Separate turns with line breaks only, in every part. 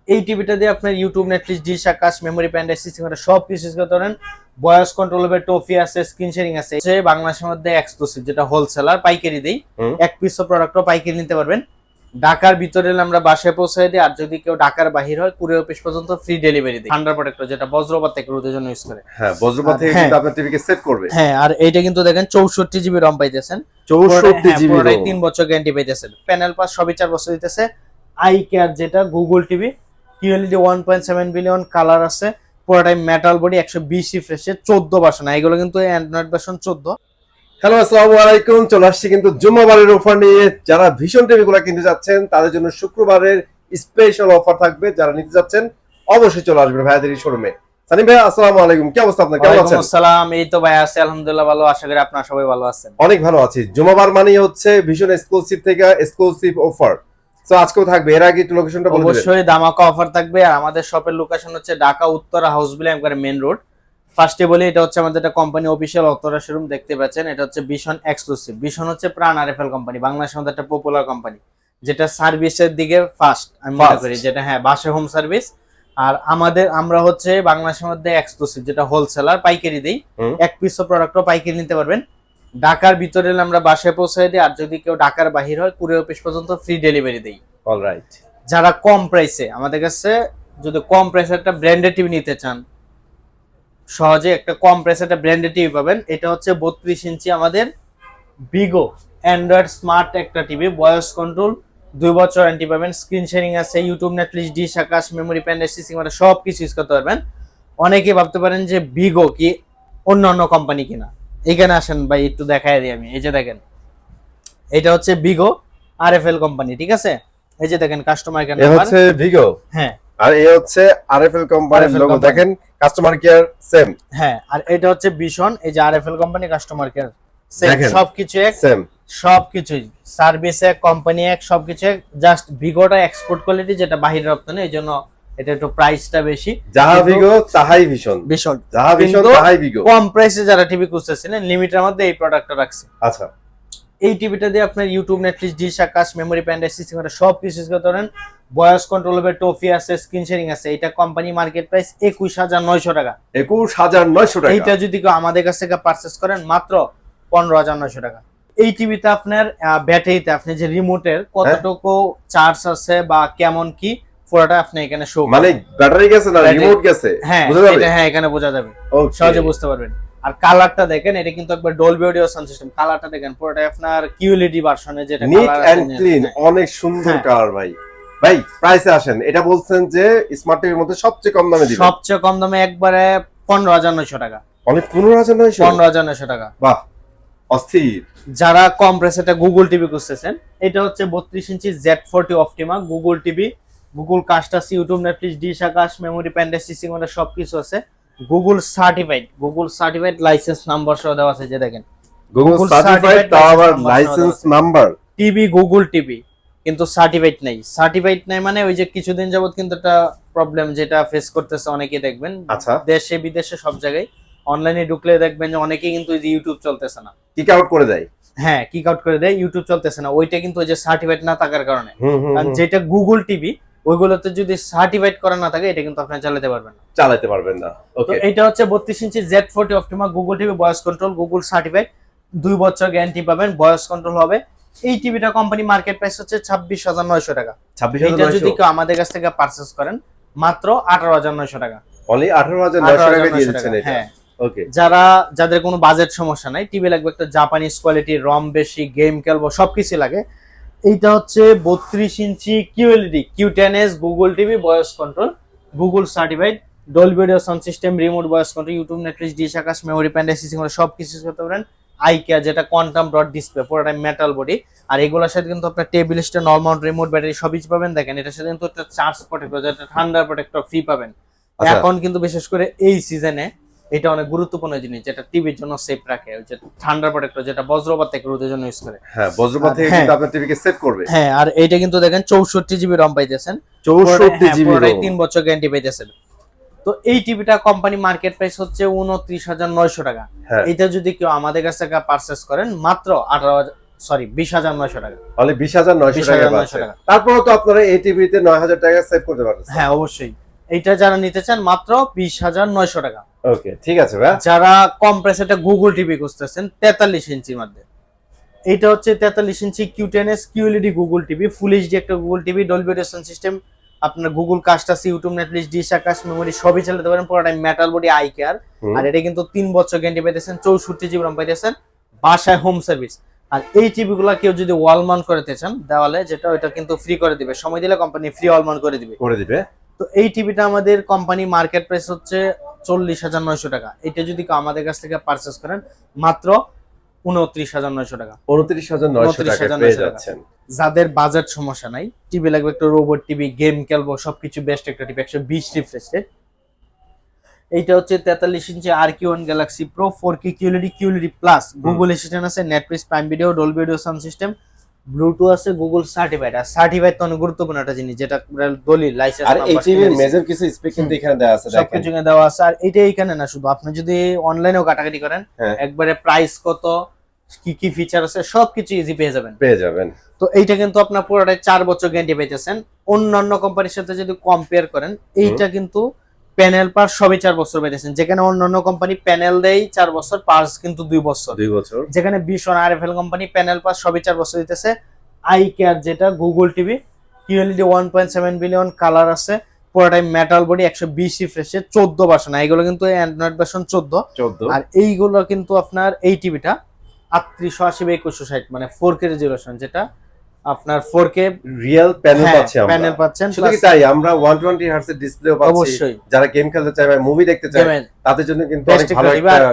এই টিভিটা দিয়ে আপনার ইউটিউব, নেটফ্লিক্স, ডিশ, আকাশ, মেমোরি, প্যান ড্রাইভ, সিস্টেম সব কিছু ইউজ করতে পারেন। ভয়েস কন্ট্রোল হবে, টফি আছে, স্ক্রিন শেয়ারিং আছে। বাংলাদেশের মধ্যে এক্সক্লুসিভ, যেটা হোলসেলার পাইকারি দেই, এক পিস প্রোডাক্টও পাইকারি নিতে পারবেন। ঢাকার ভিতরে আমরা বাসায় পৌঁছে দিই, আর যদি কেউ ঢাকার বাহির হয় কুরিয়ার অফিস পর্যন্ত ফ্রি ডেলিভারি দিই। ঠান্ডা প্রোডাক্ট, যেটা বজ্রপাত থেকে রোধের জন্য ইউজ করে।
হ্যাঁ, বজ্রপাত থেকে কিন্তু আপনার টিভিকে সেভ করবে।
হ্যাঁ, আর এইটা কিন্তু দেখেন 64 জিবি রম পাইতেছেন,
64 জিবি
পুরোটাই 3 বছর গ্যারান্টি পাইতেছেন। প্যানেল পাস সবই 4 বছর দিতেছে। আই কেয়ার, যেটা Google TV, QLED 1.7 billion, colour আছে, পুরোটাই মেটাল বডি, 120 রিফ্রেশে, 14 ভার্সন। এগুলো কিন্তু অ্যান্ড্রয়েড ভার্সন 14।
হ্যালো, আসসালামু আলাইকুম। চলে আসছি কিন্তু জুম্মাবারের অফার নিয়ে। যারা ভীষণ টিভিগুলো কিনতে যাচ্ছেন তাদের জন্য শুক্রবারের স্পেশাল অফার থাকবে। যারা নিতে যাচ্ছেন অবশ্যই চলে আসবেন ভাইয়াদের শোরুমে। সানিম ভাই, আসসালামু আলাইকুম। কি অবস্থা আপনার? কেমন আছেন?
আসসালাম, এই তো ভাই আছি আলহামদুলিল্লাহ, ভালো। আশা করি আপনারা সবাই ভালো আছেন।
অনেক ভালো আছি। জুম্মাবার মানেই হচ্ছে ভীষণ এক্সক্লুসিভ থেকে এক্সক্লুসিভ অফার। সো আজকেও থাকবে। এর আগে একটু লোকেশনটা বলে দিবেন।
অবশ্যই ধামাকা অফার থাকবে। আর আমাদের শপের লোকেশন হচ্ছে ঢাকা উত্তরা হাউসবিল একবারে মেইন রোড। ফার্স্টে বলি, এটা হচ্ছে আমাদের একটা কোম্পানি অফিশিয়াল উত্তরা শোরুম, দেখতে পাচ্ছেন। এটা হচ্ছে ভীষণ এক্সক্লুসিভ। ভীষণ হচ্ছে প্রাণ আরএফএল কোম্পানি, বাংলাদেশের মধ্যে একটা পপুলার কোম্পানি, যেটা সার্ভিসের দিকে ফার্স্ট আমি মনে করি, যেটা হ্যাঁ বাসে হোম সার্ভিস। আর আমরা হচ্ছে বাংলাদেশের মধ্যে এক্সক্লুসিভ, যেটা হোলসেলার পাইকারি দেই, এক পিস প্রোডাক্টও পাইকারি নিতে পারবেন। ঢাকার ভিতরে আমরা বাসায় পৌঁছে দিই, আর যদি কেউ ঢাকার বাহির হয় কুরিয়ার অফিস পর্যন্ত ফ্রি ডেলিভারি দেই।
অলরাইট।
যারা কম প্রাইসে আমাদের কাছে, যদি কম প্রাইসে একটা ব্র্যান্ডেড টিভি নিতে চান, সহজে একটা কম প্রাইসে একটা ব্র্যান্ডেড টিভি পাবেন। এটা হচ্ছে 32 ইঞ্চি আমাদের বিগো অ্যান্ড্রয়েড স্মার্ট একটা টিভি, ভয়েস কন্ট্রোল, 2 বছর ওয়ারেন্টি পাবেন, স্ক্রিন শেয়ারিং আছে, ইউটিউব, নেটফ্লিক্স, ডিশ, আকাশ, মেমোরি, প্যান ড্রাইভ, সিস্টেম সব কিছু ইউজ করতে পারবেন। অনেকে ভাবতে পারেন যে বিগো কি অন্য কোম্পানি কিনা। এখানে আসেন ভাই, একটু দেখাই দিই আমি। এই যে দেখেন, এটা হচ্ছে বিগো আরএফএল কোম্পানি, ঠিক আছে? এই যে দেখেন কাস্টমার কেয়ার নাম্বার,
হচ্ছে ভিগো।
হ্যাঁ,
আর এই হচ্ছে আরএফএল কোম্পানির লোগো। দেখেন কাস্টমার কেয়ার সেম।
হ্যাঁ, আর এটা হচ্ছে ভীষণ, এই যে RFL company, customer care same,
দেখেন
সবকিছু এক,
সেম
সবকিছুই সার্ভিস এক, কোম্পানি এক, সবকিছু এক। জাস্ট ভিগোটা এক্সপোর্ট কোয়ালিটি, যেটা বাহিরে রপ্তানি, এই জন্য এটা একটু প্রাইসটা বেশি।
যাহা ভিগো তাহাই ভীষণ।
ভীষণ
যাহা ভীষণ তাহাই ভিগো।
কম প্রাইসে যারা টিভি খুঁজতেছিলেন, লিমিটের মধ্যে এই প্রোডাক্টটা রাখছে।
আচ্ছা,
এই টিভিটা দিয়ে আপনার ইউটিউব, নেটফ্লিক্স, ডিশ, আকাশ, মেমোরি, প্যান ড্রাইভ, সিস্টেম সব কিছু ইউজ করতে পারেন। ভয়েস কন্ট্রোল হবে, টফি আছে, স্ক্রিন শেয়ারিং আছে। এটা কোম্পানি মার্কেট প্রাইস 21,900 টাকা।
21,900 টাকা।
এইটা যদি কেউ আমাদের কাছ থেকে পারচেজ করেন মাত্র 15,900 টাকা। এই টিভিতে আপনার ব্যাটারিতে আপনি যে রিমোটের কতটুকু চার্জ আছে বা কেমন কি পুরোটা আপনি এখানে শো
মানে ব্যাটারি গেছে না রিমোট গেছে,
হ্যাঁ
বুঝা যাবে?
এটা হ্যাঁ এখানে বোঝা যাবে, সহজে বুঝতে পারবেন। আর কালারটা দেখেন, এটা কিন্তু একবার ডলবি অডিও সাউন্ড সিস্টেম। কালারটা দেখেন পুরোটা আপনার কিউএলইডি ভার্সনে, যেটা
নিট
কালার
এন্ড ক্লিন, অনেক সুন্দর কালার। ভাই ভাই প্রাইসে আসেন। এটা বলছেন যে স্মার্ট টিভির মধ্যে সবচেয়ে কম দামে দিবেন।
সবচেয়ে কম দামে একবারে 15,900 টাকা।
অনেক 15,900?
15,900 টাকা।
বাহ, অস্থির।
যারা কম প্রাইসে একটা গুগল টিভি খুঁজতেছেন, এটা হচ্ছে 32 inch Z40 optima Google TV. Google cast আছে, ইউটিউব, নেটফ্লিক্স, ডিশ, আকাশ, মেমোরি, প্যান ড্রাইভ, সিস্টেম সবকিছু আছে। গুগল সার্টিফাইড লাইসেন্স নাম্বার সহ দেওয়া আছে, যে দেখেন
Google certified tower licence number.
TV Google TV, কিন্তু সার্টিফাইড নাই মানে ওই যে কিছুদিন যাবত কিন্তু একটা প্রবলেম যেটা ফেস করতেছে অনেকেই, দেখবেন
আচ্ছা,
দেশে বিদেশে সব জায়গায় অনলাইনে ঢুকলে দেখবেন যে অনেকেই কিন্তু ইউটিউব চলতেছে না,
কিক আউট করে দেয়।
হ্যাঁ, কিক আউট করে দেয়, ইউটিউব চলতেছে না। ওইটা কিন্তু ওই যে সার্টিফাইড না থাকার কারণে। কারণ যেটা গুগল টিভি, ওইগুলোতে যদি সার্টিফাইড করা না থাকে, এটা কিন্তু আপনি চালাতে পারবেন না। ওকে, এটা হচ্ছে 32 inch Z40 optima Google TV, voice control, Google certified, 2 বছর গ্যারান্টি পাবেন, ভয়েস কন্ট্রোল হবে। এই টিভিটা কোম্পানি মার্কেট প্রাইস হচ্ছে 26,900 টাকা।
26,900?
এটা যদি কেউ আমাদের কাছ থেকে পারচেজ করেন মাত্র 18,900 টাকা।
অনলি 18,900 টাকা দিয়ে দিচ্ছেন এটা?
হ্যাঁ।
ওকে,
যাদের কোনো বাজেট সমস্যা নাই, টিভি লাগবে একটা জাপানিজ কোয়ালিটি, রম বেশি, গেম খেলবো, সবকিছু লাগে, এইটা হচ্ছে 32 inch QLED Q10s Google TV, voice control, Google certified, Dolby audio sound system, remote, voice control, YouTube, Netflix, dish, আকাশ, মেমোরি, প্যান ড্রাইভ, সিস্টেম সবকিছু করতে পারেন। আই কেয়ার, যেটা কোয়ান্টাম ডট ডিসপ্লে, পুরোটা মেটাল বডি। আর এগুলোর সাথে কিন্তু আপনার table stand, normal remote, battery সবই পাবেন। দেখেন এটার সাথে কিন্তু একটা চার্জ প্রোটেক্টর, যেটা ঠান্ডা প্রোটেক্টর ফ্রি পাবেন। এখন কিন্তু বিশেষ করে এই সিজনে এটা অনেক গুরুত্বপূর্ণ জিনিস, যেটা টিভির জন্য সেফ রাখে, ওই যে ঠান্ডা প্রোটেক্টর, যেটা বজ্রপাত থেকে রোধের জন্য ইউজ করে।
হ্যাঁ, বজ্রপাত থেকে কিন্তু আপনার টিভিকে সেভ করবে।
হ্যাঁ, আর এইটা কিন্তু দেখেন 64 জিবি রম পাইতেছেন,
64 জিবি রম,
3 বছর গ্যারান্টি পাইতেছেন। তো এই টিভিটা কোম্পানি মার্কেট প্রাইস হচ্ছে 29,900 টাকা। এটা যদি কেউ আমাদের কাছ থেকে পারচেজ করেন মাত্র সরি 20,900 টাকা।
অনলি 20,900 টাকা
20,900
পাচ্ছেন।
টাকা।
তারপরেও তো আপনারা এই টিভিতে 9,000 টাকা সেভ করতে পারতেছেন।
হ্যাঁ অবশ্যই, এইটা যারা নিতে চান মাত্র 20,900 টাকা।
ওকে ঠিক আছে ভাই।
যারা কম প্রাইসে একটা গুগল টিভি খুঁজতেছেন 43 ইঞ্চির মধ্যে, এইটা হচ্ছে 43 inch Q10s QLED Google TV, full HD একটা Google TV, Dolby sound system, আপনার গুগল কাস্ট আছে, ইউটিউব, নেটফ্লিক্স, ডিশ, আকাশ, মেমোরি সবই চালাতে পারেন, পুরোটাই মেটাল বডি, আই কেয়ার। আর এটা কিন্তু 3 বছর গ্যারান্টি পাইতেছেন, 64 জিবি RAM পাইতেছেন, বাসায় হোম সার্ভিস। আর এই টিভি গুলা কেউ যদি ওয়াল মাউন্ট করতে চান দেওয়ালে, যেটা ওইটা কিন্তু ফ্রি করে দিবে, সময় দিলে কোম্পানি ফ্রি ওয়াল মাউন্ট করে দিবে। তো এই টিভিটা আমাদের কোম্পানি মার্কেট প্রাইস হচ্ছে 40,900 টাকা। এটা যদি কেউ আমাদের কাছ থেকে পারচেজ করেন মাত্র 29,900 টাকা।
29,900 টাকা পেয়ে যাচ্ছেন।
যাদের বাজেট সমস্যা নাই, টিভি লাগবে একটা রোবট টিভি, গেম খেলবো, সবকিছু বেস্ট একটা টিভি, 120 রিফ্রেশ রেট। এইটা হচ্ছে 43 inch RQ1 Galaxy pro 4K QLED plus, Google assistant আছে, Netflix, prime video, Dolby audio sound system, Bluetooth আছে, গুগল সার্টিফাইড। আর সার্টিফাইড তো অনেক গুরুত্বপূর্ণ একটা জিনিস, যেটা দলিল, লাইসেন্স।
আর এই টিভির মেজর কিছু স্পেক কিন্তু এখানে দেওয়া আছে, দেখেন
সবকিছু এখানে দেওয়া আছে। আর এটা এখানে না, শুধু আপনি যদি অনলাইনেও কাটাকাটি করেন, একবারে প্রাইস কত, কি কি ফিচার আছে সবকিছু ইজি পেয়ে যাবেন। তো এইটা কিন্তু আপনার পুরোটাই 4 বছর গ্যারান্টি পাইতেছেন। অন্যান্য কোম্পানির সাথে যদি কম্পেয়ার করেন, এইটা কিন্তু প্যানেল পাস সবই 4 বছর পাইতেছেন, যেখানে অন্যান্য কোম্পানি প্যানেল দেয় 4 বছর, পাস কিন্তু 2 বছর। যেখানে vision RFL company panel pass সবই 4 বছর দিতেছে। আই কেয়ার যেটা Google TV QLED 1.7 billion colour আছে, পুরোটাই মেটাল বডি, 120 রিফ্রেশে, 14 ভার্সন। এগুলো কিন্তু অ্যান্ড্রয়েড ভার্সন 14। আর এইগুলো কিন্তু আপনার এই টিভিটা 3880x2160 মানে 4K রেজোলিউশন, যেটা আপনার 4K
রিয়েল প্যানেল
প্যানেল পাচ্ছেন।
শুধু কি তাই, আমরা 120 হার্টজ এর ডিসপ্লেও পাচ্ছি।
অবশ্যই
যারা গেম খেলতে চায় বা মুভি দেখতে চায় তাদের জন্য কিন্তু অনেক ভালো একটা।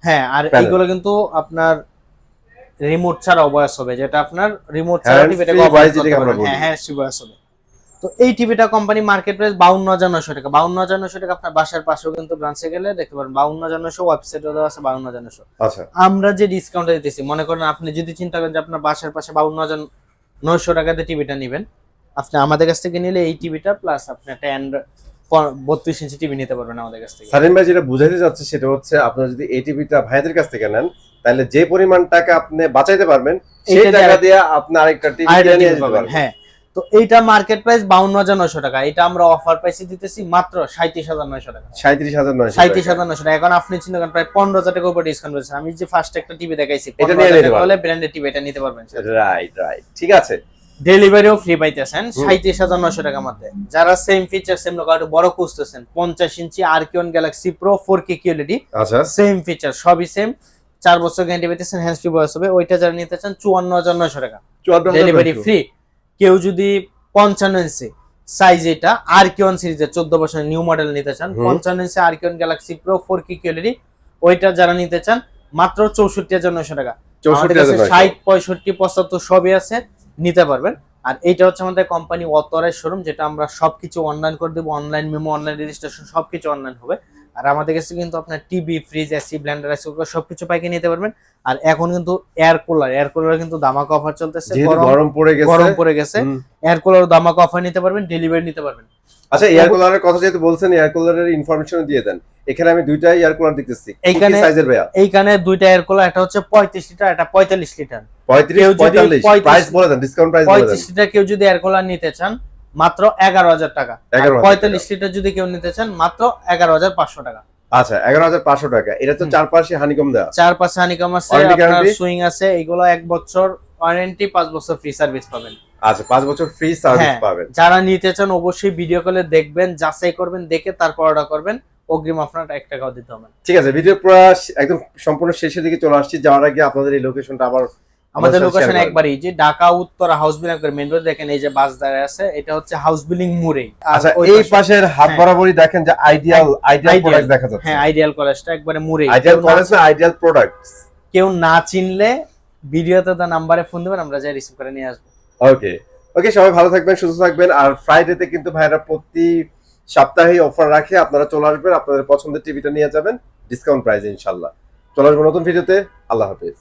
হ্যাঁ, আর এইগুলো কিন্তু আপনার রিমোট ছাড়াও বয়স হবে, যেটা আপনার রিমোট ছাড়া টিভিটা অপারেট করতে পারবেন। হ্যাঁ বয়স হবে। তো এই টিভিটা কোম্পানি মার্কেট প্রাইস 52,900 টাকা। 52,900 টাকা। আপনার বাসার পাশেও কিন্তু ব্রাঞ্চে গেলে দেখতে পারেন 52,900, ওয়েবসাইটে দেওয়া আছে 52,900।
আচ্ছা, আমরা
যে ডিসকাউন্ট দিতেছি, মনে করেন আপনি যদি চিন্তা করেন যে আপনার বাসার পাশে 52,900 টাকাতে টিভিটা নেবেন, আপনি আমাদের কাছ থেকে নিলে এই টিভিটা প্লাস আপনি একটা 32 ইঞ্চি টিভি নিতে পারবেন আমাদের কাছ থেকে।
সালিম ভাই যেটা বুঝাইতে যাচ্ছে সেটা হচ্ছে, আপনারা যদি এই টিভিটা ভাইদের কাছ থেকে নেন, তাহলে যে পরিমাণ টাকা আপনি বাঁচাইতে পারবেন সেই টাকা দিয়ে আপনি আরেকটা টিভি নিয়ে নিতে পারবেন।
হ্যাঁ, তো এইটা মার্কেট প্রাইস 52,900 টাকা। এটা আমরা অফার প্রাইসে দিতেছি মাত্র 37,900 টাকা।
37,900
টাকা। এখন আপনি চিন্তা করেন প্রায় 15,000 টাকা উপর ডিসকাউন্ট পেয়েছেন। আমি যে ফার্স্ট একটা টিভি দেখাইছি,
এটা নিয়ে নিতে পারবেন,
বলে ব্র্যান্ডেড টিভি এটা নিতে পারবেন।
রাইট, ঠিক আছে।
ডেলিভারিও ফ্রি পাইতেছেন 37,900 টাকার মধ্যে। যারা সেম ফিচার সেম লোক একটু বড় খুঁজতেছেন, 50 ইঞ্চি RQ1 Galaxy pro 4K QLED,
আচ্ছা
সেম ফিচার সবই সেম, 4 বছর গ্যারান্টি পাইতেছেন, হ্যান্ডস ফ্রি বয়স হবে। ওইটা যারা নিতে চান 54,900 টাকা, ডেলিভারি ফ্রি। কেউ যদি 55 ইঞ্চি সাইজ, এটা RQ1 সিরিজের 14 বছর নিউ মডেল নিতে চান, 55 ইঞ্চি RQ1 Galaxy pro 4K QLED, ওইটা যারা নিতে চান মাত্র 64,900 টাকা। 60, 65, 75 সবই আছে, নিতে পারবেন। আর এইটা হচ্ছে আমাদের কোম্পানি অথরাইজ শোরুম, যেটা আমরা সবকিছু অনলাইন করে দেবো, অনলাইন মেমো, অনলাইন রেজিস্ট্রেশন সবকিছু অনলাইন হবে। আর আমাদের কাছে কিন্তু আপনার TV, fridge, AC, Blender, rice cooker সবকিছু পাইকে নিতে পারবেন। আর এখন কিন্তু এয়ার কুলার কিন্তু দামাকা অফার চলতেছে,
গরম পড়ে গেছে,
এয়ার কুলার দামাকা অফার নিতে পারবেন, ডেলিভারি নিতে পারবেন।
আচ্ছা, এয়ার কুলারের কথা যেহেতু বলছেন, এয়ার কুলারের ইনফরমেশন দিয়ে দেন। এখানে আমি দুইটা এয়ার কুলার দেখতেছি,
এইখানে সাইজের ভাইয়া, এইখানে দুইটা এয়ার কুলার, একটা হচ্ছে 35 লিটার, একটা 45 লিটার।
45 প্রাইস বলে দেন, ডিসকাউন্ট প্রাইস বলে দেন।
35 লিটার কেউ যদি এয়ার কুলার নিতে চান মাত্র 11,000 টাকা। 45 লিটার যদি কেউ নিতে চান মাত্র 11,500 টাকা।
আচ্ছা, 11,500 টাকা। এটা তো চারপাশে হানিকম দেওয়া,
চারপাশে হানিকম আছে, আপনার সুইং আছে, এইগুলো 1 বছর ওয়ারেন্টি, 5 বছর ফ্রি সার্ভিস পাবেন।
আচ্ছা, 5 বছর ফ্রি সার্ভিস পাবেন।
যারা নিতে চান অবশ্যই ভিডিও কলে দেখবেন, যাচাই করবেন, দেখে তারপর অর্ডার করবেন। অগ্রিম আপনার 1 টাকাও দিতে হবে।
ঠিক আছে, ভিডিও পুরো একদম সম্পূর্ণ শেষের দিকে চলে আসছি। যাওয়ার আগে আপনাদের এই লোকেশনটা আবার,
আমাদের লোকেশন একবারই যে ঢাকা উত্তর হাউস বিল্ডিং করে মেইন রোড, দেখেন এই যে বাস দাঁড়ায় আছে, এটা হচ্ছে হাউস বিল্ডিং মোড়ে।
আচ্ছা, এই পাশের হাত বরাবরই দেখেন যে আইডিয়াল প্রোডাক্ট দেখা যাচ্ছে।
হ্যাঁ, আইডিয়াল কলেজটা একবারে মোড়ে।
আইডিয়াল কলেজ না, আইডিয়াল প্রোডাক্টস।
কেউ না চিনলে ভিডিওতে তার নাম্বারে ফোন দিবেন, আমরা যাই রিসিভ করে নিয়ে আসবো।
ওকে, সবাই ভালো থাকবেন, সুস্থ থাকবেন। আর ফ্রাইডেতে কিন্তু ভাইরা প্রতি সপ্তাহে অফার রাখে, আপনারা চলে আসবেন, আপনাদের পছন্দের টিভিটা নিয়ে যাবেন ডিসকাউন্ট প্রাইসে ইনশাআল্লাহ। চলে আসবো নতুন ভিডিওতে। আল্লাহ হাফেজ।